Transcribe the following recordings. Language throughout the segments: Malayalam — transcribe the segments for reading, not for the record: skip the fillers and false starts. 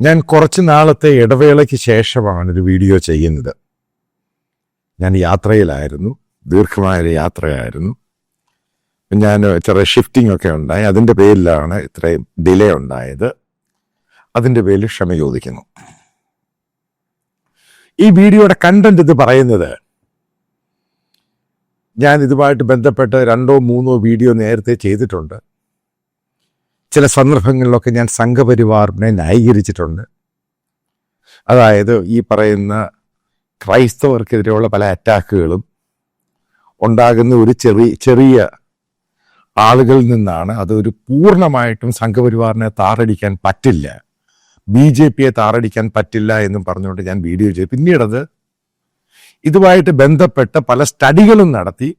ഞാൻ കുറച്ച് നാളത്തെ ഇടവേളയ്ക്ക് ശേഷമാണ് ഒരു വീഡിയോ ചെയ്യുന്നത്. ഞാൻ യാത്രയിലായിരുന്നു, ദീർഘമായൊരു യാത്രയായിരുന്നു. ഞാൻ ചെറിയ ഷിഫ്റ്റിംഗ് ഒക്കെ ഉണ്ടായി. അതിൻ്റെ പേരിലാണ് ഇത്രയും ഡിലേ ഉണ്ടായത്. അതിൻ്റെ പേരിൽ ക്ഷമ ചോദിക്കുന്നു. ഈ വീഡിയോയുടെ കണ്ടന്റ് ഇത് പറയുന്നത്, ഞാൻ ഇതുമായിട്ട് ബന്ധപ്പെട്ട് 2-3 വീഡിയോ നേരത്തെ ചെയ്തിട്ടുണ്ട്. ചില സന്ദർഭങ്ങളിലൊക്കെ ഞാൻ സംഘപരിവാറിനെ ന്യായീകരിച്ചിട്ടുണ്ട്. അതായത് ഈ പറയുന്ന ക്രൈസ്തവർക്കെതിരെയുള്ള പല അറ്റാക്കുകളും ഉണ്ടാകുന്ന ഒരു ചെറിയ ആളുകളിൽ നിന്നാണ്. അതൊരു പൂർണ്ണമായിട്ടും സംഘപരിവാറിനെ താറടിക്കാൻ പറ്റില്ല, BJPയെ താറടിക്കാൻ പറ്റില്ല എന്നും പറഞ്ഞുകൊണ്ട് ഞാൻ വീഡിയോ ചെയ്തു. പിന്നീടത് ഇതുമായിട്ട് ബന്ധപ്പെട്ട് പല സ്റ്റഡികളും നടത്തി,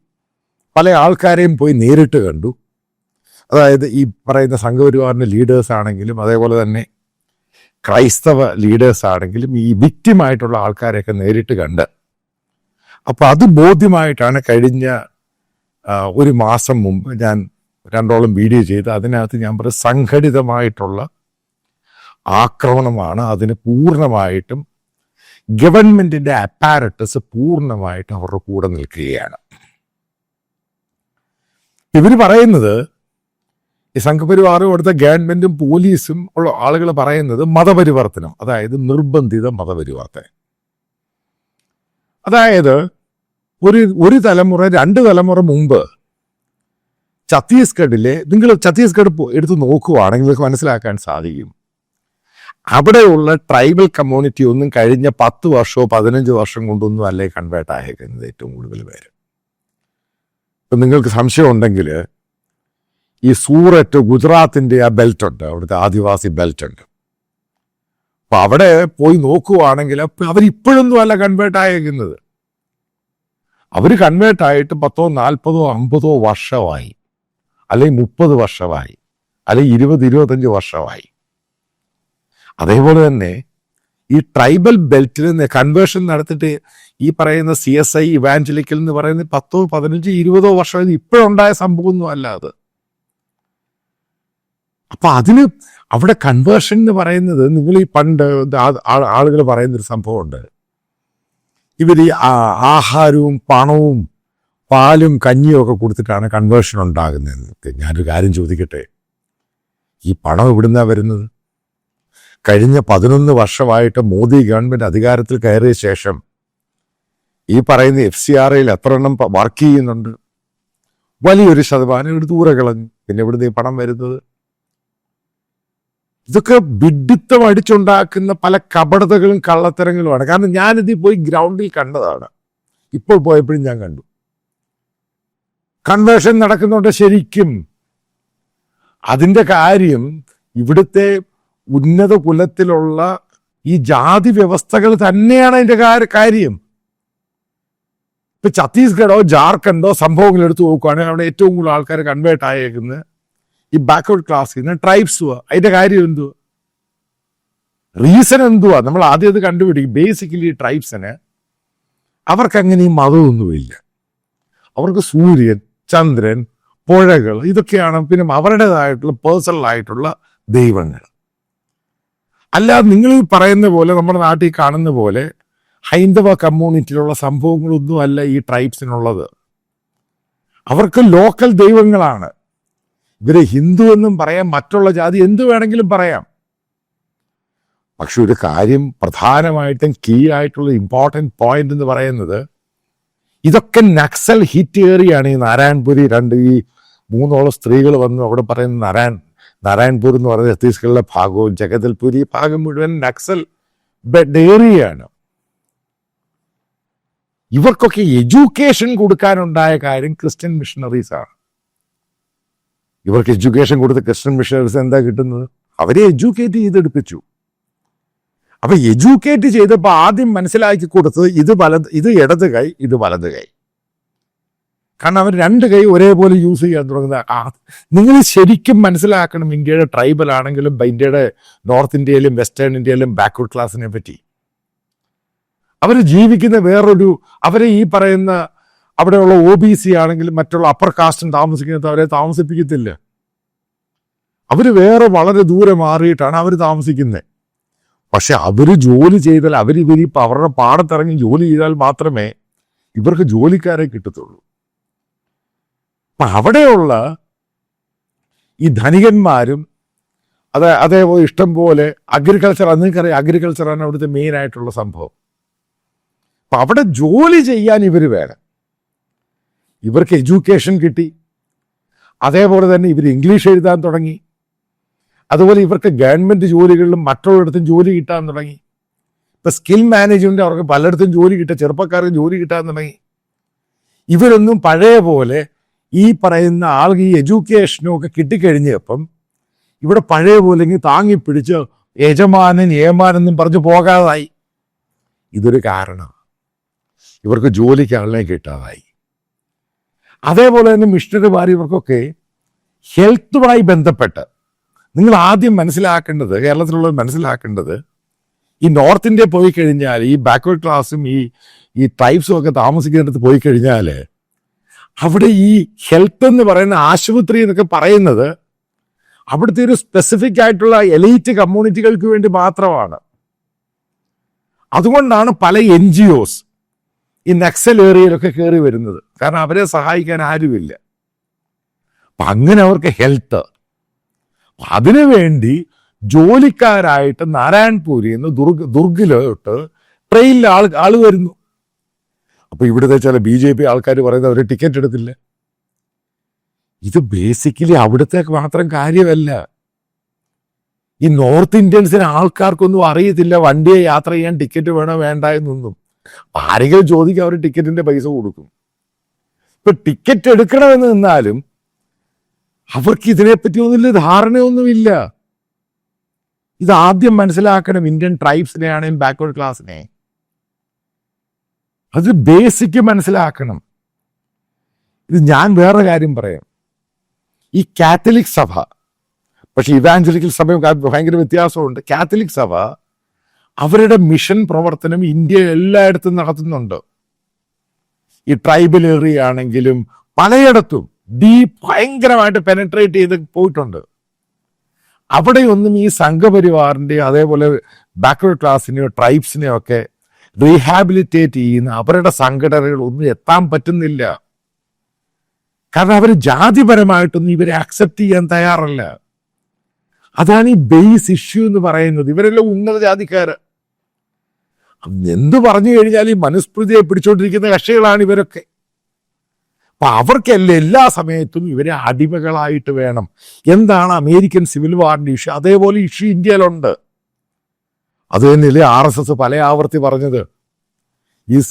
പല ആൾക്കാരെയും പോയി നേരിട്ട് കണ്ടു. അതായത് ഈ പറയുന്ന സംഘപരിവാറിൻ്റെ ലീഡേഴ്സ് ആണെങ്കിലും അതേപോലെ തന്നെ ക്രൈസ്തവ ലീഡേഴ്സ് ആണെങ്കിലും ഈ വിക്റ്റിമായിട്ടുള്ള ആൾക്കാരെയൊക്കെ നേരിട്ട് കണ്ട്, അപ്പോൾ അത് ബോധ്യമായിട്ടാണ് കഴിഞ്ഞ ഒരു മാസം മുമ്പ് ഞാൻ 2ഓളം വീഡിയോ ചെയ്ത്. അതിനകത്ത് ഞാൻ പറയും സംഘടിതമായിട്ടുള്ള ആക്രമണമാണ്. അതിന് പൂർണ്ണമായിട്ടും ഗവൺമെന്റിന്റെ അപ്പാരറ്റസ് പൂർണ്ണമായിട്ട് അവരുടെ കൂടെ നിൽക്കുകയാണ്. ഇവർ പറയുന്നത്, ഈ സംഘപരിവാറും അവിടുത്തെ ഗവൺമെന്റും പോലീസും ഉള്ള ആളുകൾ പറയുന്നത് മതപരിവർത്തനം, അതായത് നിർബന്ധിത മതപരിവർത്തനം. അതായത് ഒരു തലമുറ 2 തലമുറ മുമ്പ് ഛത്തീസ്ഗഡിലെ, നിങ്ങൾ ഛത്തീസ്ഗഡ് എടുത്ത് നോക്കുവാണെങ്കിൽ നിങ്ങൾക്ക് മനസ്സിലാക്കാൻ സാധിക്കും, അവിടെയുള്ള ട്രൈബൽ കമ്മ്യൂണിറ്റി ഒന്നും കഴിഞ്ഞ 10 വർഷമോ 15 വർഷം കൊണ്ടൊന്നും അല്ലേ കൺവേർട്ട് ആയേക്കുന്നത് ഏറ്റവും കൂടുതൽ പേര്. ഇപ്പം നിങ്ങൾക്ക് സംശയം ഉണ്ടെങ്കിൽ ഈ സൂററ്റ്, ഗുജറാത്തിൻ്റെ ആ ബെൽറ്റ് ഉണ്ട്, അവിടുത്തെ ആദിവാസി ബെൽറ്റ് ഉണ്ട്. അപ്പം അവിടെ പോയി നോക്കുവാണെങ്കിൽ അവരിപ്പോഴൊന്നും അല്ല കൺവേർട്ട് ആയേക്കുന്നത്. അവർ കൺവേർട്ടായിട്ട് 10, 40, 50 വർഷമായി, അല്ലെങ്കിൽ 30 വർഷമായി, അല്ലെങ്കിൽ 20, 25 വർഷമായി. അതേപോലെ തന്നെ ഈ ട്രൈബൽ ബെൽറ്റിൽ നിന്ന് കൺവേർഷൻ നടത്തിയിട്ട് ഈ പറയുന്ന CSI ഇവാഞ്ചലിക്കൽ എന്ന് പറയുന്നത് 10, 15, 20 വർഷം ഇപ്പോഴുണ്ടായ സംഭവമൊന്നും അല്ല അത്. അപ്പൊ അതിന് അവിടെ കൺവേർഷൻ എന്ന് പറയുന്നത്, നിങ്ങൾ ഈ പണ്ട് ആളുകൾ പറയുന്നൊരു സംഭവമുണ്ട്, ഇവർ ഈ ആഹാരവും പണവും പാലും കഞ്ഞിയും ഒക്കെ കൊടുത്തിട്ടാണ് കൺവേർഷൻ ഉണ്ടാകുന്നത്. ഞാനൊരു കാര്യം ചോദിക്കട്ടെ, ഈ പണം എവിടുന്നാണ് വരുന്നത്? കഴിഞ്ഞ 11 വർഷമായിട്ട് മോദി ഗവൺമെന്റ് അധികാരത്തിൽ കയറിയ ശേഷം ഈ പറയുന്ന FCRAയിൽ എത്ര എണ്ണം വർക്ക് ചെയ്യുന്നുണ്ട്? വലിയൊരു ശതമാനം ഇവിടെ ദൂരെ കളഞ്ഞു. പിന്നെ ഇവിടുന്ന് ഈ പണം വരുന്നത്? ഇതൊക്കെ വിഡ്ഢിത്തം അടിച്ചുണ്ടാക്കുന്ന പല കപടതകളും കള്ളത്തരങ്ങളുമാണ്. കാരണം ഞാനിതിൽ പോയി ഗ്രൗണ്ടിൽ കണ്ടതാണ്. ഇപ്പോൾ പോയപ്പോഴും ഞാൻ കണ്ടു കൺവേർഷൻ നടക്കുന്നുണ്ട്. ശരിക്കും അതിൻ്റെ കാര്യം ഇവിടുത്തെ ഉന്നത കുലത്തിലുള്ള ഈ ജാതി വ്യവസ്ഥകൾ തന്നെയാണ് അതിൻ്റെ കാര്യം. ഇപ്പൊ ഛത്തീസ്ഗഡോ ജാർഖണ്ഡോ സംഭവങ്ങൾ എടുത്തു നോക്കുകയാണെങ്കിൽ അവിടെ ഏറ്റവും കൂടുതൽ ആൾക്കാർ കൺവേർട്ട് ആയേക്കുന്നത് ഈ ബാക്ക്വേർഡ് ക്ലാസ്സിൽ നിന്ന് ട്രൈബ്സുവാ. അതിന്റെ കാര്യം എന്തുവാ? റീസൺ എന്തുവാ? നമ്മൾ ആദ്യം അത് കണ്ടുപിടിക്കും. ബേസിക്കലി ട്രൈബ്സിന് അവർക്കങ്ങനെ ഈ മതമൊന്നുമില്ല. അവർക്ക് സൂര്യൻ, ചന്ദ്രൻ, പുഴകൾ, ഇതൊക്കെയാണ് പിന്നെ അവരുടേതായിട്ടുള്ള പേഴ്സണലായിട്ടുള്ള ദൈവങ്ങൾ. അല്ലാതെ നിങ്ങൾ പറയുന്ന പോലെ നമ്മുടെ നാട്ടിൽ കാണുന്ന പോലെ ഹൈന്ദവ കമ്മ്യൂണിറ്റിയിലുള്ള സംഭവങ്ങളൊന്നും അല്ല ഈ ട്രൈബ്സിനുള്ളത്. അവർക്ക് ലോക്കൽ ദൈവങ്ങളാണ്. ഇവരെ ഹിന്ദു എന്നും പറയാം, മറ്റുള്ള ജാതി എന്തു വേണമെങ്കിലും പറയാം. പക്ഷെ ഒരു കാര്യം പ്രധാനമായിട്ടും കീ ആയിട്ടുള്ള ഇമ്പോർട്ടൻറ്റ് പോയിന്റ് എന്ന് പറയുന്നത്, ഇതൊക്കെ നക്സൽ ഹിറ്റ് ഏറിയാണ്. ഈ നാരായൺപുരി ഈ 3ഓളം സ്ത്രീകൾ വന്നു അവിടെ പറയുന്ന നാരായൺപൂർ എന്ന് പറയുന്നത് ഛത്തീസ്ഗഡിലെ ഭാഗവും ജഗദൽപൂരി ഭാഗം മുഴുവൻ നക്സൽ ഏറിയാണ്. ഇവർക്കൊക്കെ എഡ്യൂക്കേഷൻ കൊടുക്കാനുണ്ടായ കാര്യം ക്രിസ്ത്യൻ മിഷണറീസാണ്. ഇവർക്ക് എഡ്യൂക്കേഷൻ കൊടുത്ത ക്രിസ്ത്യൻ മിഷണറീസ് എന്താ കിട്ടുന്നത്? അവരെ എഡ്യൂക്കേറ്റ് ചെയ്തെടുപ്പിച്ചു. അപ്പൊ എഡ്യൂക്കേറ്റ് ചെയ്തപ്പോൾ ആദ്യം മനസ്സിലാക്കി കൊടുത്തത് ഇത് ഇടത് കൈ, ഇത് വലത് കൈ. കാരണം അവർ 2 കൈ ഒരേപോലെ യൂസ് ചെയ്യാൻ തുടങ്ങുന്നത്. നിങ്ങൾ ശരിക്കും മനസ്സിലാക്കണം ഇന്ത്യയുടെ ട്രൈബൽ ആണെങ്കിലും ഇന്ത്യയുടെ നോർത്ത് ഇന്ത്യയിലും വെസ്റ്റേൺ ഇന്ത്യയിലും ബാക്ക്വേർഡ് ക്ലാസ്സിനെ പറ്റി. അവർ ജീവിക്കുന്ന അവരെ ഈ പറയുന്ന അവിടെയുള്ള OBC ആണെങ്കിലും മറ്റുള്ള അപ്പർ കാസ്റ്റും താമസിക്കുന്നത് അവരെ താമസിപ്പിക്കത്തില്ല. അവർ വേറെ വളരെ ദൂരെ മാറിയിട്ടാണ് അവർ താമസിക്കുന്നത്. പക്ഷെ അവർ ജോലി ചെയ്താൽ ഇവരിപ്പോൾ അവരുടെ പാടത്തിറങ്ങി ജോലി ചെയ്താൽ മാത്രമേ ഇവർക്ക് ജോലിക്കാരെ കിട്ടത്തുള്ളൂ. അപ്പം അവിടെയുള്ള ഈ ധനികന്മാരും അതേപോലെ ഇഷ്ടം പോലെ അഗ്രികൾച്ചർ, നിങ്ങൾക്കറിയാം അഗ്രികൾച്ചറാണ് അവിടുത്തെ മെയിൻ ആയിട്ടുള്ള സംഭവം. അപ്പം അവിടെ ജോലി ചെയ്യാൻ ഇവർ വേണം. ഇവർക്ക് എഡ്യൂക്കേഷൻ കിട്ടി, അതേപോലെ തന്നെ ഇവർ ഇംഗ്ലീഷ് എഴുതാൻ തുടങ്ങി, അതുപോലെ ഇവർക്ക് ഗവൺമെൻറ് ജോലികളിലും മറ്റുള്ളിടത്തും ജോലി കിട്ടാൻ തുടങ്ങി. ഇപ്പം സ്കിൽ മാനേജ്മെൻറ്റ് അവർക്ക് പലയിടത്തും ജോലി കിട്ടുക, ചെറുപ്പക്കാർക്ക് ജോലി കിട്ടാൻ തുടങ്ങി. ഇവരൊന്നും പഴയ പോലെ ഈ പറയുന്ന ആൾക്ക് ഈ എഡ്യൂക്കേഷനും ഒക്കെ കിട്ടിക്കഴിഞ്ഞപ്പം ഇവിടെ പഴയ പോലെ താങ്ങിപ്പിടിച്ച് യജമാനൻ ഏമാനെന്നും പറഞ്ഞു പോകാതായി. ഇതൊരു കാരണം. ഇവർക്ക് ജോലിക്ക് ആളിനെ കിട്ടാതായി. അതേപോലെ തന്നെ മിഷണറിമാർ ഇവർക്കൊക്കെ ഹെൽത്തുമായി ബന്ധപ്പെട്ട് നിങ്ങൾ ആദ്യം മനസ്സിലാക്കേണ്ടത്, കേരളത്തിലുള്ളത് മനസ്സിലാക്കേണ്ടത്, ഈ നോർത്ത് ഇന്ത്യ പോയി കഴിഞ്ഞാൽ ഈ ബാക്ക്വേർഡ് ക്ലാസ്സും ഈ ട്രൈബ്സും ഒക്കെ താമസിക്കുന്നിടത്ത് പോയി കഴിഞ്ഞാൽ അവിടെ ഈ ഹെൽത്ത് എന്ന് പറയുന്ന ആശുപത്രി എന്നൊക്കെ പറയുന്നത് അവിടുത്തെ ഒരു സ്പെസിഫിക് ആയിട്ടുള്ള എലൈറ്റ് കമ്മ്യൂണിറ്റികൾക്ക് വേണ്ടി മാത്രമാണ്. അതുകൊണ്ടാണ് പല NGOs ഈ നക്സൽ ഏരിയയിലൊക്കെ കയറി വരുന്നത്. കാരണം അവരെ സഹായിക്കാൻ ആരുമില്ല. അപ്പം അങ്ങനെ അവർക്ക് ഹെൽത്ത്, അതിനുവേണ്ടി ജോലിക്കാരായിട്ട് നാരായൺപൂരിൽ നിന്ന് ദുർഗിലോട്ട് ട്രെയിനിൽ ആൾ വരുന്നു. അപ്പൊ ഇവിടുത്തെ ചില BJP ആൾക്കാർ പറയുന്നത് അവർ ടിക്കറ്റ് എടുത്തില്ല. ഇത് ബേസിക്കലി അവിടുത്തെ മാത്രം കാര്യമല്ല. ഈ നോർത്ത് ഇന്ത്യൻസിന് ആൾക്കാർക്കൊന്നും അറിയത്തില്ല വണ്ടിയെ യാത്ര ചെയ്യാൻ ടിക്കറ്റ് വേണോ വേണ്ട എന്നൊന്നും. ആരെങ്കിലും ചോദിക്കുക, അവർ ടിക്കറ്റിന്റെ പൈസ കൊടുക്കും. ഇപ്പൊ ടിക്കറ്റ് എടുക്കണമെന്ന് നിന്നാലും അവർക്ക് ഇതിനെപ്പറ്റി ഒന്നുമില്ല, ധാരണയൊന്നുമില്ല. ഇത് ആദ്യം മനസ്സിലാക്കണം. ഇന്ത്യൻ ട്രൈബ്സിനെ ആണെങ്കിലും ബാക്ക്വേർഡ് ക്ലാസ്സിനെ അത് ബേസിക് മനസ്സിലാക്കണം. ഇത് ഞാൻ വേറെ കാര്യം പറയാം. ഈ കാത്തലിക് സഭ, പക്ഷെ ഇവാഞ്ചലിക്കൽ സഭയും ഭയങ്കര വ്യത്യാസമുണ്ട്. കാത്തലിക് സഭ അവരുടെ മിഷൻ പ്രവർത്തനം ഇന്ത്യ എല്ലായിടത്തും നടത്തുന്നുണ്ട്. ഈ ട്രൈബൽ ഏരിയ ആണെങ്കിലും പലയിടത്തും ഭയങ്കരമായിട്ട് പെനട്രേറ്റ് ചെയ്ത് പോയിട്ടുണ്ട്. അവിടെയൊന്നും ഈ സംഘപരിവാറിൻ്റെയോ അതേപോലെ ബാക്ക്വേർഡ് ക്ലാസ്സിനെയോ ട്രൈബ്സിനെയോ ഒക്കെ റീഹാബിലിറ്റേറ്റ് ചെയ്യുന്ന അവരുടെ സംഘടനകളൊന്നും എത്താൻ പറ്റുന്നില്ല. കാരണം അവർ ജാതിപരമായിട്ടൊന്നും ഇവരെ അക്സെപ്റ്റ് ചെയ്യാൻ തയ്യാറല്ല. അതാണ് ഈ ബേസ് ഇഷ്യൂ എന്ന് പറയുന്നത്. ഇവരെല്ലാം ഉന്നത ജാതിക്കാര്. എന്തു പറഞ്ഞു കഴിഞ്ഞാൽ ഈ മനുസ്മൃതിയെ പിടിച്ചോണ്ടിരിക്കുന്ന കക്ഷികളാണ് ഇവരൊക്കെ. അപ്പൊ അവർക്കല്ല എല്ലാ സമയത്തും ഇവരെ അടിമകളായിട്ട് വേണം. എന്താണ് അമേരിക്കൻ സിവിൽ വാറിന്റെ ഇഷ്യൂ, അതേപോലെ ഇഷ്യൂ ഇന്ത്യയിലുണ്ട്. അത് തന്നെയല്ലേ RSS പല ആവർത്തി പറഞ്ഞത്.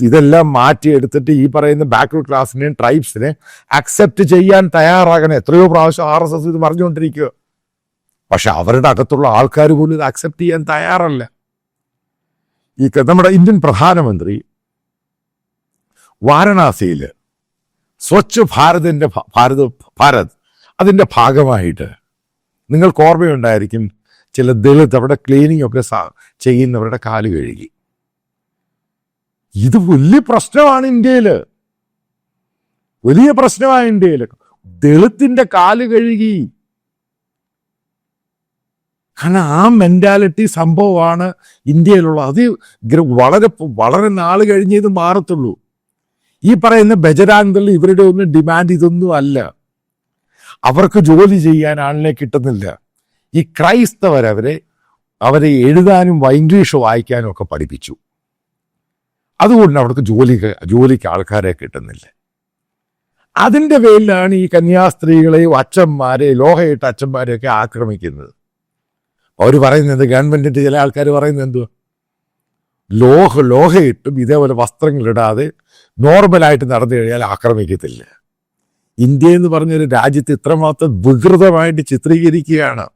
ഇതെല്ലാം മാറ്റിയെടുത്തിട്ട് ഈ പറയുന്ന ബാക്ക്വേർഡ് ക്ലാസ്സിനെയും ട്രൈബ്സിനെ അക്സെപ്റ്റ് ചെയ്യാൻ തയ്യാറാകണം. എത്രയോ പ്രാവശ്യം RSS ഇത് പറഞ്ഞുകൊണ്ടിരിക്കുക. പക്ഷെ അവരുടെ അകത്തുള്ള ആൾക്കാർ പോലും ഇത് അക്സെപ്റ്റ് ചെയ്യാൻ തയ്യാറല്ല. നമ്മുടെ ഇന്ത്യൻ പ്രധാനമന്ത്രി വാരണാസിയിൽ സ്വച്ഛ് ഭാരത് അതിൻ്റെ ഭാഗമായിട്ട് നിങ്ങൾക്ക് ഓർമ്മയുണ്ടായിരിക്കും, ചില ദളിത് അവിടെ ക്ലീനിങ് ഒക്കെ ചെയ്യുന്നവരുടെ കാല് കഴുകി. ഇത് വലിയ പ്രശ്നമാണ് ഇന്ത്യയിൽ, വലിയ പ്രശ്നമാണ് ഇന്ത്യയിൽ. ദളിത്തിന്റെ കാല് കഴുകി. കാരണം ആ മെന്റാലിറ്റി സംഭവമാണ് ഇന്ത്യയിലുള്ള. അത് വളരെ വളരെ നാൾ കഴിഞ്ഞേ ഇത് മാറത്തുള്ളൂ. ഈ പറയുന്ന ബജരാംഗ് ഇവരുടെ ഒന്നും ഡിമാൻഡ് ഇതൊന്നും അല്ല. അവർക്ക് ജോലി ചെയ്യാൻ ആളിനെ കിട്ടുന്നില്ല. ഈ അവരെ എഴുതാനും ഇംഗ്ലീഷ് വായിക്കാനും ഒക്കെ പഠിപ്പിച്ചു. അതുകൊണ്ട് അവർക്ക് ജോലിക്ക് ആൾക്കാരെ കിട്ടുന്നില്ല. അതിൻ്റെ പേരിലാണ് ഈ കന്യാസ്ത്രീകളെയും ലോഹയിട്ട അച്ഛന്മാരെയൊക്കെ ആക്രമിക്കുന്നത്. അവർ പറയുന്നത്, ഗവൺമെന്റിന്റെ ചില ആൾക്കാർ പറയുന്നത് എന്തുവാ, ലോഹയിട്ടും ഇതേപോലെ വസ്ത്രങ്ങളിടാതെ നോർമലായിട്ട് നടന്നു കഴിഞ്ഞാൽ ആക്രമിക്കത്തില്ല. ഇന്ത്യ എന്ന് പറഞ്ഞൊരു രാജ്യത്ത് ഇത്രമാത്രം വികൃതമായിട്ട് ചിത്രീകരിക്കുകയാണ്.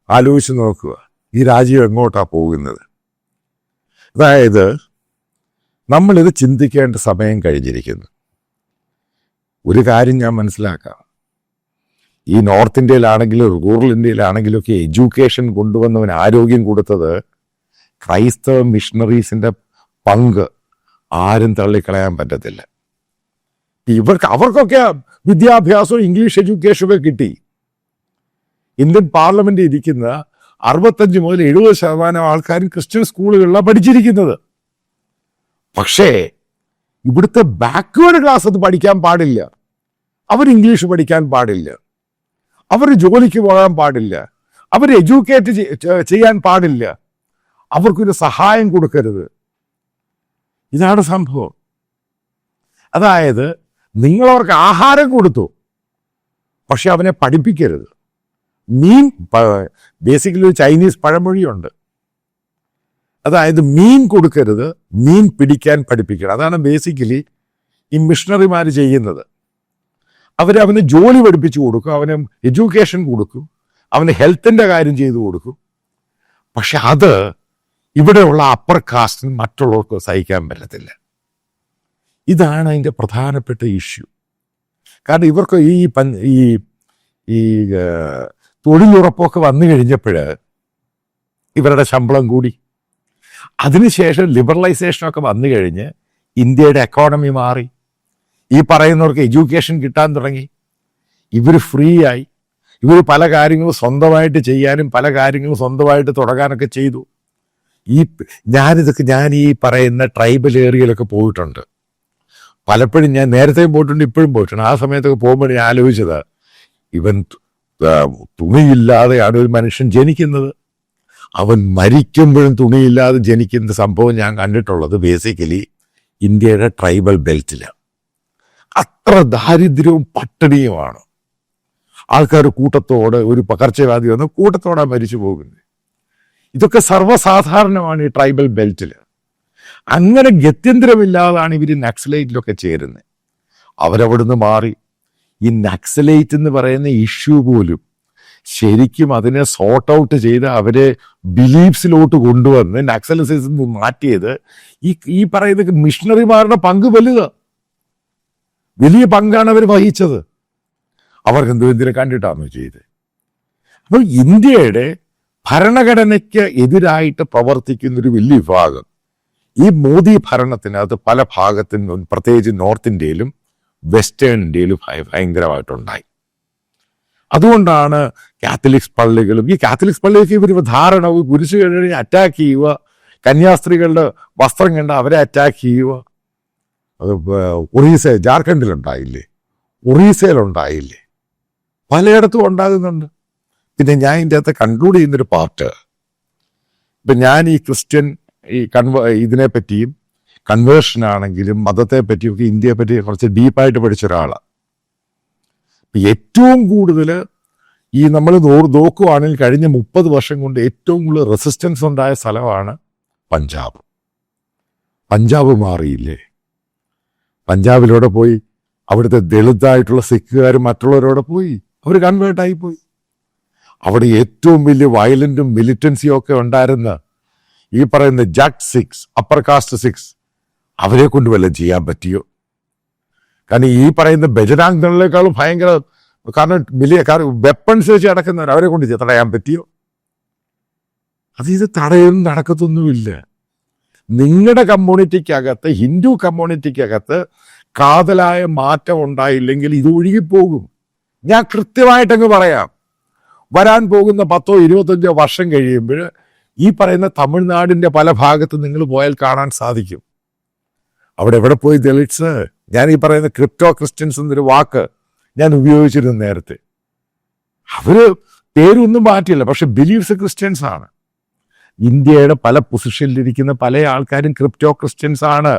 ആലോചിച്ച് നോക്കുക ഈ രാജ്യം എങ്ങോട്ടാ പോകുന്നത്. അതായത് നമ്മളിത് ചിന്തിക്കേണ്ട സമയം കഴിഞ്ഞിരിക്കുന്നു. ഒരു കാര്യം ഞാൻ മനസ്സിലാക്കാം, ഈ നോർത്ത് ഇന്ത്യയിലാണെങ്കിലും റൂറൽ ഇന്ത്യയിലാണെങ്കിലും ഒക്കെ എഡ്യൂക്കേഷൻ കൊണ്ടുവന്നവൻ ആരോഗ്യം കൊടുത്തത് ക്രൈസ്തവ മിഷണറീസിന്റെ പങ്ക് ആരും തള്ളിക്കളയാൻ പറ്റത്തില്ല. അവർക്കൊക്കെ വിദ്യാഭ്യാസവും ഇംഗ്ലീഷ് എഡ്യൂക്കേഷനൊക്കെ കിട്ടി. ഇന്ത്യൻ പാർലമെന്റിൽ ഇരിക്കുന്ന 65 മുതൽ 70% ആൾക്കാരും ക്രിസ്ത്യൻ സ്കൂളുകളിലാണ് പഠിച്ചിരിക്കുന്നത്. പക്ഷേ ഇവിടുത്തെ ബാക്ക്വേർഡ് ക്ലാസ് അത് പഠിക്കാൻ പാടില്ല. അവർ ഇംഗ്ലീഷ് പഠിക്കാൻ പാടില്ല, അവർ ജോലിക്ക് പോകാൻ പാടില്ല, അവർ എഡ്യൂക്കേറ്റ് ചെയ്യാൻ പാടില്ല, അവർക്കൊരു സഹായം കൊടുക്കരുത്. ഇതാണ് സംഭവം. അതായത് നിങ്ങളവർക്ക് ആഹാരം കൊടുത്തു, പക്ഷെ അവനെ പഠിപ്പിക്കരുത്. മീൻ, ബേസിക്കലി ഒരു ചൈനീസ് പഴമൊഴിയുണ്ട്, അതായത് മീൻ കൊടുക്കരുത്, മീൻ പിടിക്കാൻ പഠിപ്പിക്കണം. അതാണ് ബേസിക്കലി ഈ മിഷണറിമാർ ചെയ്യുന്നത്. അവന് ജോലി പഠിപ്പിച്ചു കൊടുക്കും, അവന് എഡ്യൂക്കേഷൻ കൊടുക്കും, അവന് ഹെൽത്തിൻ്റെ കാര്യം ചെയ്തു കൊടുക്കും. പക്ഷെ അത് ഇവിടെയുള്ള അപ്പർ കാസ്റ്റിന് മറ്റുള്ളവർക്ക് സഹിക്കാൻ പറ്റത്തില്ല. ഇതാണ് അതിൻ്റെ പ്രധാനപ്പെട്ട ഇഷ്യൂ. കാരണം ഇവർക്ക് ഈ തൊഴിലുറപ്പൊക്കെ വന്നു കഴിഞ്ഞപ്പോൾ ഇവരുടെ ശമ്പളം കൂടി. അതിനുശേഷം ലിബറലൈസേഷനൊക്കെ വന്നു കഴിഞ്ഞ് ഇന്ത്യയുടെ എക്കോണമി മാറി, ഈ പറയുന്നവർക്ക് എഡ്യൂക്കേഷൻ കിട്ടാൻ തുടങ്ങി, ഇവർ ഫ്രീ ആയി, ഇവർ പല കാര്യങ്ങളും സ്വന്തമായിട്ട് ചെയ്യാനും പല കാര്യങ്ങളും സ്വന്തമായിട്ട് തുടങ്ങാനൊക്കെ ചെയ്തു. ഞാൻ ഈ പറയുന്ന ട്രൈബൽ ഏരിയയിലൊക്കെ പോയിട്ടുണ്ട്. പലപ്പോഴും ഞാൻ നേരത്തെയും പോയിട്ടുണ്ട്, ഇപ്പോഴും പോയിട്ടുണ്ട്. ആ സമയത്തൊക്കെ പോകുമ്പോൾ ഞാൻ ആലോചിച്ചത്, ഇവൻ തുണിയില്ലാതെയാണ് ഒരു മനുഷ്യൻ ജനിക്കുന്നത്, അവൻ മരിക്കുമ്പോഴും തുണിയില്ലാതെ ജനിക്കുന്ന സംഭവം ഞാൻ കണ്ടിട്ടുള്ളത് ബേസിക്കലി ഇന്ത്യയുടെ ട്രൈബൽ ബെൽറ്റിലാണ്. അത്ര ദാരിദ്ര്യവും പട്ടിണിയുമാണ്. ആൾക്കാർ കൂട്ടത്തോടെ, ഒരു പകർച്ചവ്യാധി വന്ന് കൂട്ടത്തോടെ മരിച്ചു പോകുന്നത്. ഇതൊക്കെ സർവ്വസാധാരണമാണ് ഈ ട്രൈബൽ ബെൽറ്റിൽ. അങ്ങനെ ഗത്യന്തരമില്ലാതാണ് ഇവർ നക്സലൈറ്റിലൊക്കെ ചേരുന്നത്. അവരവിടുന്ന് മാറി. ഈ നക്സലൈറ്റ് എന്ന് പറയുന്ന ഇഷ്യൂ പോലും ശരിക്കും അതിനെ സോർട്ട് ഔട്ട് ചെയ്ത് അവരെ ബിലീഫ്സിലോട്ട് കൊണ്ടുവന്ന് നക്സലിസം മാറ്റിയത് ഈ പറയുന്ന മിഷണറിമാരുടെ പങ്ക് വലിയ പങ്കാണ് അവർ വഹിച്ചത്. അവർക്ക് എന്തിനെ കണ്ടിട്ടാണ് ചെയ്ത്. അപ്പോൾ ഇന്ത്യയുടെ ഭരണഘടനയ്ക്ക് എതിരായിട്ട് പ്രവർത്തിക്കുന്നൊരു വലിയ വിഭാഗം ഈ മോദി ഭരണത്തിനകത്ത് പല ഭാഗത്തും, പ്രത്യേകിച്ച് നോർത്ത് ഇന്ത്യയിലും വെസ്റ്റേൺ ഇന്ത്യയിലും ഭയങ്കരമായിട്ടുണ്ടായി. അതുകൊണ്ടാണ് കാത്തലിക്സ് പള്ളികളും, ഈ കാത്തലിക്സ് പള്ളിയൊക്കെ ഇവർ ധാരണ, പുരുഷനെ അറ്റാക്ക് ചെയ്യുക, കന്യാസ്ത്രീകളുടെ വസ്ത്രം കണ്ട് അവരെ അറ്റാക്ക് ചെയ്യുക. അത് ജാർഖണ്ഡിലുണ്ടായില്ലേ, ഒറീസയിലുണ്ടായില്ലേ, പലയിടത്തും ഉണ്ടാകുന്നുണ്ട്. പിന്നെ ഞാൻ ഇതിൻ്റെ അകത്ത് കൺക്ലൂഡ് ചെയ്യുന്നൊരു പാർട്ട്, ഇപ്പം ഞാൻ ഈ ക്രിസ്ത്യൻ ഇതിനെപ്പറ്റിയും കൺവേർഷനാണെങ്കിലും മതത്തെ പറ്റിയൊക്കെ ഇന്ത്യയെ പറ്റി കുറച്ച് ഡീപ്പായിട്ട് പഠിച്ച ഒരാളാണ്. ഏറ്റവും കൂടുതൽ ഈ നമ്മൾ നോക്കുവാണെങ്കിൽ കഴിഞ്ഞ 30 വർഷം കൊണ്ട് ഏറ്റവും കൂടുതൽ റെസിസ്റ്റൻസ് ഉണ്ടായ സ്ഥലമാണ് പഞ്ചാബ്. പഞ്ചാബ് മാറിയില്ലേ? പഞ്ചാബിലൂടെ പോയി അവിടുത്തെ ദളിതായിട്ടുള്ള സിഖുകാരും മറ്റുള്ളവരോടെ പോയി, അവർ കൺവേർട്ടായി പോയി. അവിടെ ഏറ്റവും വലിയ വയലൻറ്റും മിലിറ്റൻസിയും ഒക്കെ ഉണ്ടായിരുന്ന ഈ പറയുന്ന Jatt Sikhs, upper cast Sikhs, അവരെ കൊണ്ട് വല്ലതും ചെയ്യാൻ പറ്റിയോ? കാരണം ഈ പറയുന്ന ബജരാങ് ദളിനേക്കാളും ഭയങ്കര, കാരണം വെപ്പൺസ് വെച്ച് നടക്കുന്നവർ, അവരെ കൊണ്ട് തടയാൻ പറ്റിയോ? ഇത് തടയൊന്നും നടക്കത്തൊന്നുമില്ല. നിങ്ങളുടെ കമ്മ്യൂണിറ്റിക്കകത്ത്, ഹിന്ദു കമ്മ്യൂണിറ്റിക്കകത്ത് കാതലായ മാറ്റം ഉണ്ടായില്ലെങ്കിൽ ഇത് ഒഴുകിപ്പോകും. ഞാൻ കൃത്യമായിട്ടങ്ങ് പറയാം, വരാൻ പോകുന്ന 10-25 വർഷം കഴിയുമ്പോൾ ഈ പറയുന്ന തമിഴ്നാടിൻ്റെ പല ഭാഗത്ത് നിങ്ങൾ പോയാൽ കാണാൻ സാധിക്കും. അവിടെ എവിടെ പോയി ദളിറ്റ്സ്? ഞാൻ ഈ പറയുന്ന ക്രിപ്റ്റോ ക്രിസ്ത്യൻസ് എന്നൊരു വാക്ക് ഞാൻ ഉപയോഗിച്ചിരുന്നു നേരത്തെ. അവർ പേരൊന്നും മാറ്റില്ല, പക്ഷെ ബിലീഫ്സ് ക്രിസ്ത്യൻസ് ആണ്. ഇന്ത്യയുടെ പല പൊസിഷനിലിരിക്കുന്ന പല ആൾക്കാരും ക്രിപ്റ്റോ ക്രിസ്ത്യൻസ് ആണ്.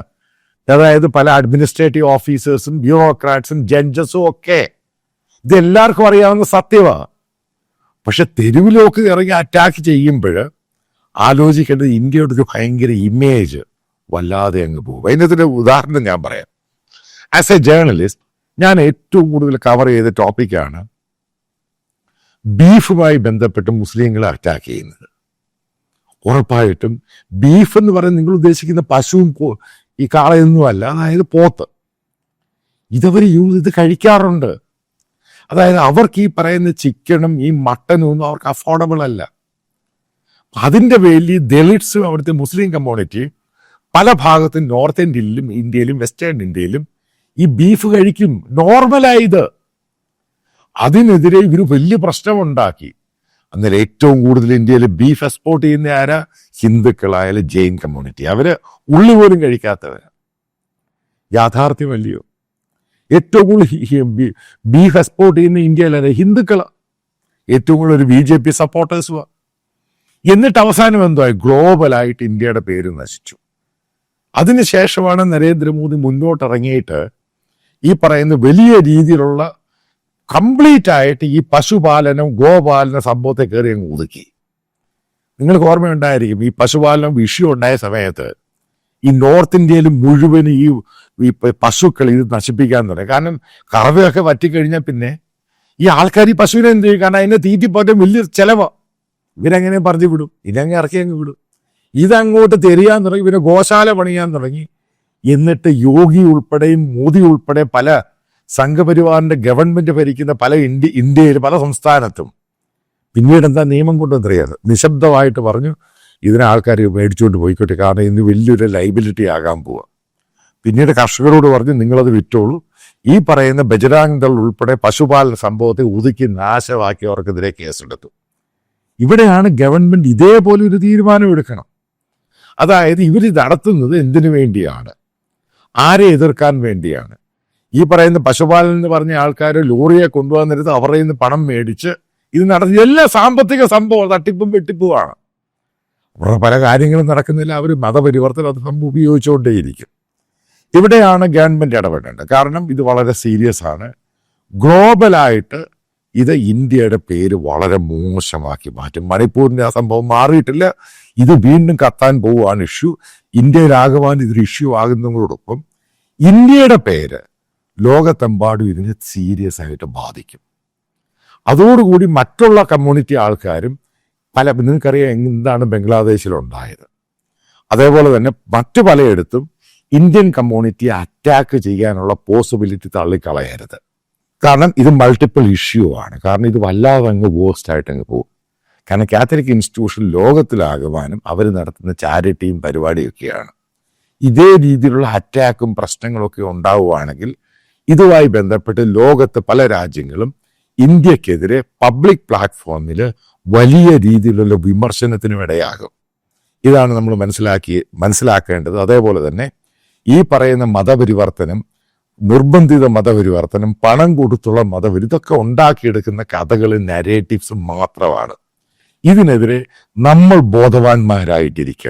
അതായത് പല അഡ്മിനിസ്ട്രേറ്റീവ് ഓഫീസേഴ്സും ബ്യൂറോക്രാറ്റ്സും ജഡ്ജസും ഒക്കെ. ഇതെല്ലാവർക്കും അറിയാവുന്ന സത്യമാണ്. പക്ഷെ തെരുവിലൊക്കെ ഇറങ്ങി അറ്റാക്ക് ചെയ്യുമ്പോൾ ആലോചിക്കേണ്ടത് ഇന്ത്യയുടെ ഒരു ഭയങ്കര ഇമേജ് വല്ലാതെ അങ്ങ് പോകും. അതിനകത്തൊരു ഉദാഹരണം ഞാൻ പറയാം. ആസ് എ ജേർണലിസ്റ്റ് ഞാൻ ഏറ്റവും കൂടുതൽ കവർ ചെയ്ത ടോപ്പിക്കാണ് ബീഫുമായി ബന്ധപ്പെട്ട് മുസ്ലിങ്ങളെ അറ്റാക്ക് ചെയ്യുന്നത്. ഉറപ്പായിട്ടും ബീഫ് എന്ന് പറയുന്നത് നിങ്ങൾ ഉദ്ദേശിക്കുന്ന പശുവും ഈ കാളയൊന്നുമല്ല, അതായത് പോത്ത്. ഇതവർ ഇത് കഴിക്കാറുണ്ട്. അതായത് അവർക്ക് ഈ പറയുന്ന ചിക്കനും ഈ മട്ടനും ഒന്നും അവർക്ക് അഫോർഡബിൾ അല്ല. അതിൻ്റെ പേരിൽ ഈ ദളിറ്റ്സും അവിടുത്തെ മുസ്ലിം കമ്മ്യൂണിറ്റി പല ഭാഗത്തും നോർത്ത് ഇന്ത്യയിലും വെസ്റ്റേൺ ഇന്ത്യയിലും ഈ ബീഫ് കഴിക്കും. നോർമലായത്. അതിനെതിരെ ഇവർ വലിയ പ്രശ്നമുണ്ടാക്കി. അന്നേരം ഏറ്റവും കൂടുതൽ ഇന്ത്യയിൽ ബീഫ് എക്സ്പോർട്ട് ചെയ്യുന്ന ആരാ? ഹിന്ദുക്കളായാലും ജെയിൻ കമ്മ്യൂണിറ്റി. അവര് ഉള്ളി പോലും കഴിക്കാത്തവരാ. യാഥാർത്ഥ്യമല്ലയോ? ഏറ്റവും കൂടുതൽ ബീഫ് എക്സ്പോർട്ട് ചെയ്യുന്ന ഇന്ത്യയിലെ ഹിന്ദുക്കളാണ്. ഏറ്റവും കൂടുതൽ ഒരു BJP സപ്പോർട്ടേഴ്സുമാണ്. എന്നിട്ട് അവസാനം എന്തായി? ഗ്ലോബലായിട്ട് ഇന്ത്യയുടെ പേര് നശിച്ചു. അതിനുശേഷമാണ് നരേന്ദ്രമോദി മുന്നോട്ടിറങ്ങിയിട്ട് ഈ പറയുന്ന വലിയ രീതിയിലുള്ള കംപ്ലീറ്റ് ആയിട്ട് ഈ പശുപാലനം ഗോപാലന സംഭവത്തെ കയറി അങ്ങ് ഒതുക്കി. നിങ്ങൾക്ക് ഓർമ്മയുണ്ടായിരിക്കും, ഈ പശുപാലനം വിഷയം ഉണ്ടായ സമയത്ത് ഈ നോർത്ത് ഇന്ത്യയിൽ മുഴുവനും ഈ പശുക്കൾ ഇത് നശിപ്പിക്കാൻ തുടങ്ങി. കാരണം കറവയൊക്കെ വറ്റിക്കഴിഞ്ഞാൽ പിന്നെ ഈ ആൾക്കാർ ഈ പശുവിനെ എന്ത് ചെയ്യും? കാരണം അതിനെ തീറ്റിപ്പോറ്റം വലിയ ചിലവാ. ഇവരെങ്ങനെ പറഞ്ഞു വിടും? ഇതങ്ങ് ഇറക്കി അങ്ങ് വിടും. ഇതങ്ങോട്ട് തെരിയാൻ തുടങ്ങി, പിന്നെ ഗോശാല പണിയാൻ തുടങ്ങി. എന്നിട്ട് യോഗി ഉൾപ്പെടെയും മോദി ഉൾപ്പെടെ പല സംഘപരിവാറിന്റെ ഗവൺമെന്റ് ഭരിക്കുന്ന പല ഇന്ത്യയിൽ പല സംസ്ഥാനത്തും പിന്നീട് എന്താ നിയമം കൊണ്ടുവന്നറിയാതെ നിശബ്ദമായിട്ട് പറഞ്ഞു, ഇതിനെ ആൾക്കാർ മേടിച്ചുകൊണ്ട് പോയിക്കോട്ടെ, കാരണം ഇന്ന് വലിയൊരു ലൈബിലിറ്റി ആകാൻ പോവുക. പിന്നീട് കർഷകരോട് പറഞ്ഞു, നിങ്ങളത് വിറ്റോളൂ. ഈ പറയുന്ന ബജറാങ് ദൾ ഉൾപ്പെടെ പശുപാലന സംഭവത്തെ ഒതുക്കി നാശമാക്കിയവർക്കെതിരെ കേസെടുത്തു. ഇവിടെയാണ് ഗവൺമെന്റ് ഇതേപോലെ ഒരു തീരുമാനം എടുക്കണം. അതായത് ഇവർ നടത്തുന്നത് എന്തിനു വേണ്ടിയാണ്? ആരെ എതിർക്കാൻ വേണ്ടിയാണ്? ഈ പറയുന്ന പശുപാലനം എന്ന് പറഞ്ഞ ആൾക്കാർ ലോറിയെ കൊണ്ടുവന്നിരുന്ന് അവരുടെ നിന്ന് പണം മേടിച്ച് ഇത് നടത്തി എല്ലാ സാമ്പത്തിക സംഭവം തട്ടിപ്പും വെട്ടിപ്പുമാണ്. അവരുടെ പല കാര്യങ്ങളും നടക്കുന്നില്ല. അവർ മതപരിവർത്തനം അത് സംഭവം ഉപയോഗിച്ചുകൊണ്ടേയിരിക്കും. ഇവിടെയാണ് ഗവൺമെന്റ് ഇടപെടേണ്ടത്. കാരണം ഇത് വളരെ സീരിയസ് ആണ്. ഗ്ലോബലായിട്ട് ഇത് ഇന്ത്യയുടെ പേര് വളരെ മോശമാക്കി മാറ്റും. മണിപ്പൂരിന്റെ ആ സംഭവം മാറിയിട്ടില്ല, ഇത് വീണ്ടും കത്താൻ പോവുകയാണ് ഇഷ്യൂ. ഇന്ത്യയിലാകുവാൻ ഇതൊരു ഇഷ്യൂ ആകുന്നതോടൊപ്പം ഇന്ത്യയുടെ പേര് ലോകത്തെമ്പാടും ഇതിനെ സീരിയസ് ആയിട്ട് ബാധിക്കും. അതോടുകൂടി മറ്റുള്ള കമ്മ്യൂണിറ്റി ആൾക്കാരും നിങ്ങൾക്കറിയാം എന്താണ് ബംഗ്ലാദേശിലുണ്ടായത്. അതേപോലെ തന്നെ മറ്റു പലയിടത്തും ഇന്ത്യൻ കമ്മ്യൂണിറ്റിയെ അറ്റാക്ക് ചെയ്യാനുള്ള പോസിബിലിറ്റി തള്ളിക്കളയരുത്. കാരണം ഇത് മൾട്ടിപ്പിൾ ഇഷ്യൂ ആണ്. കാരണം ഇത് വല്ലാതെ അങ്ങ് വേസ്റ്റ് ആയിട്ട് അങ്ങ് പോകും. കാരണം കാത്തലിക് ഇൻസ്റ്റിറ്റ്യൂഷൻ ലോകത്തിലാകുവാനും അവർ നടത്തുന്ന ചാരിറ്റിയും പരിപാടിയൊക്കെയാണ്. ഇതേ രീതിയിലുള്ള അറ്റാക്കും പ്രശ്നങ്ങളൊക്കെ ഉണ്ടാവുകയാണെങ്കിൽ ഇതുമായി ബന്ധപ്പെട്ട് ലോകത്ത് പല രാജ്യങ്ങളും ഇന്ത്യക്കെതിരെ പബ്ലിക് പ്ലാറ്റ്ഫോമിൽ വലിയ രീതിയിലുള്ള വിമർശനത്തിനും ഇടയാകും. ഇതാണ് നമ്മൾ മനസ്സിലാക്കേണ്ടത്. അതേപോലെ തന്നെ ഈ പറയുന്ന മതപരിവർത്തനം, നിർബന്ധിത മതപരിവർത്തനം, പണം കൊടുത്തുള്ള ഇതൊക്കെ ഉണ്ടാക്കിയെടുക്കുന്ന കഥകളും നരേറ്റീവ്സും മാത്രമാണ്. ഇതിനെതിരെ നമ്മൾ ബോധവാന്മാരായിട്ടിരിക്കണം.